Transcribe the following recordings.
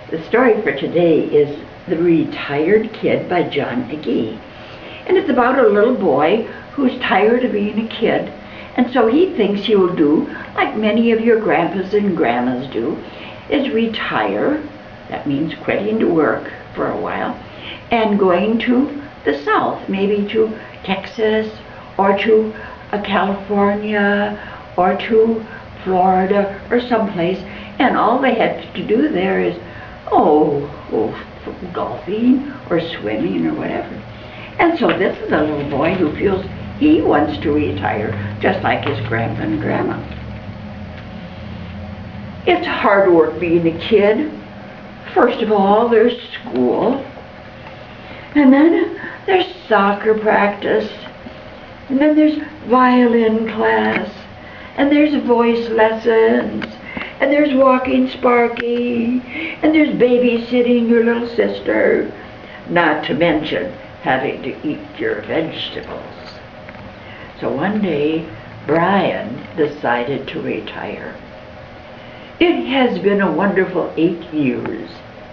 The story for today is The Retired Kid by Jon Agee. And it's about a little boy who's tired of being a kid, and so he thinks he will do like many of your grandpas and grandmas do, is retire. That means quitting to work for a while and going to the South, maybe to Texas or to California or to Florida or someplace, and all they have to do there is golfing or swimming or whatever. And so this is a little boy who feels he wants to retire just like his grandpa and grandma. It's hard work being a kid. First of all, there's school, and then there's soccer practice, and then there's violin class, and there's voice lessons, and there's walking Sparky, and there's babysitting your little sister, not to mention having to eat your vegetables. So one day, Brian decided to retire. "It has been a wonderful 8 years,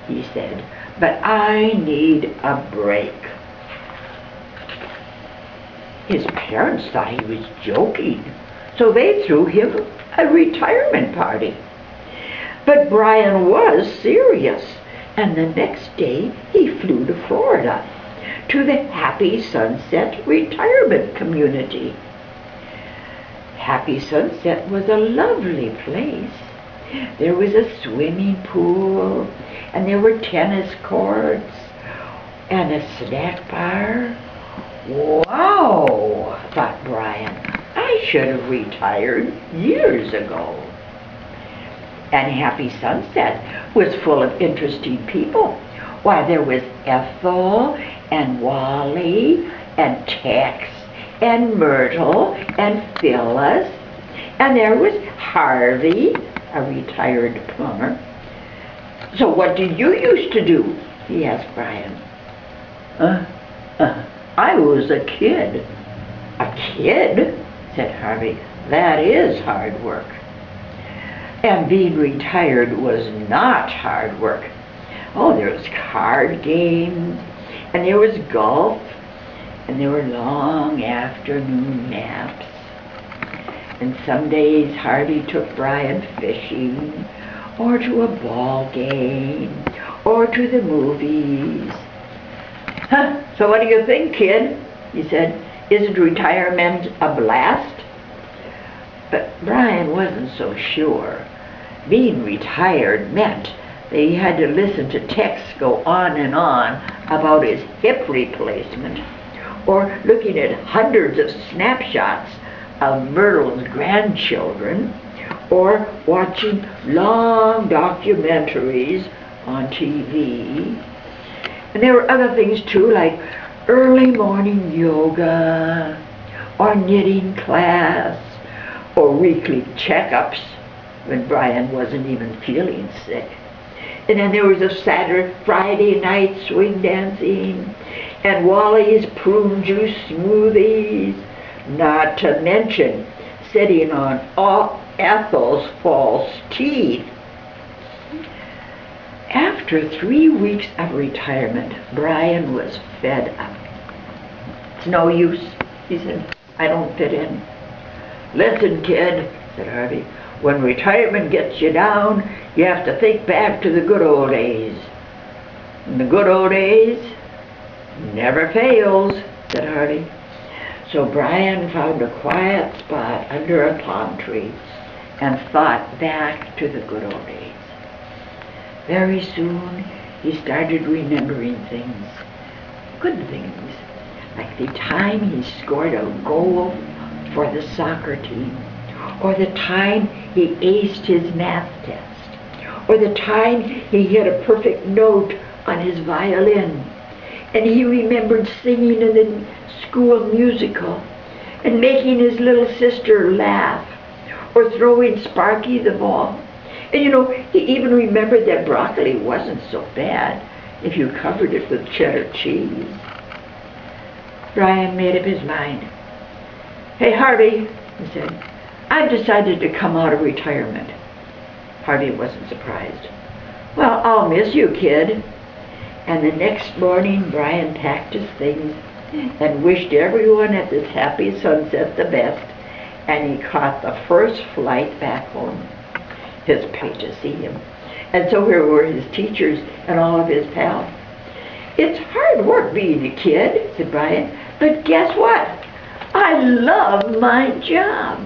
he said, but I need a break." His parents thought he was joking, so they threw him a retirement party. But Brian was serious, and the next day he flew to Florida, to the Happy Sunset Retirement Community. Happy Sunset was a lovely place. There was a swimming pool, and there were tennis courts, and a snack bar. Wow, thought Brian, I should have retired years ago. And Happy Sunset was full of interesting people. Why, there was Ethel and Wally and Tex and Myrtle and Phyllis, and there was Harvey, a retired plumber. "So what did you used to do?" he asked Brian. I was a kid." "A kid?" said Harvey. "That is hard work." And being retired was not hard work. Oh, there was card games, and there was golf, and there were long afternoon naps. And some days Harvey took Brian fishing, or to a ball game, or to the movies. "So what do you think, kid?" he said. "Isn't retirement a blast?" But Brian wasn't so sure. Being retired meant that he had to listen to Tex go on and on about his hip replacement, or looking at hundreds of snapshots of Myrtle's grandchildren, or watching long documentaries on TV. And there were other things too, like early morning yoga, or knitting class, or weekly checkups when Brian wasn't even feeling sick. And then there was a Friday night swing dancing, and Wally's prune juice smoothies, not to mention sitting on all Ethel's false teeth. After 3 weeks of retirement, Brian was fed up. "It's no use," he said. "I don't fit in." "Listen, kid," said Harvey, "when retirement gets you down, you have to think back to the good old days." "And the good old days never fails," said Harvey. So Brian found a quiet spot under a palm tree and thought back to the good old days. Very soon he started remembering things, good things, like the time he scored a goal for the soccer team, or the time he aced his math test, or the time he hit a perfect note on his violin. And he remembered singing in the school musical, and making his little sister laugh, or throwing Sparky the ball. And he even remembered that broccoli wasn't so bad if you covered it with cheddar cheese. Brian made up his mind. "Hey, Harvey," he said, "I've decided to come out of retirement." Harvey wasn't surprised. Well, I'll miss you, kid. And the next morning, Brian packed his things and wished everyone at this happy sunset the best, and he caught the first flight back home. His parents to see him. And so here were his teachers and all of his pals. "It's hard work being a kid," said Brian, "but guess what? I love my job."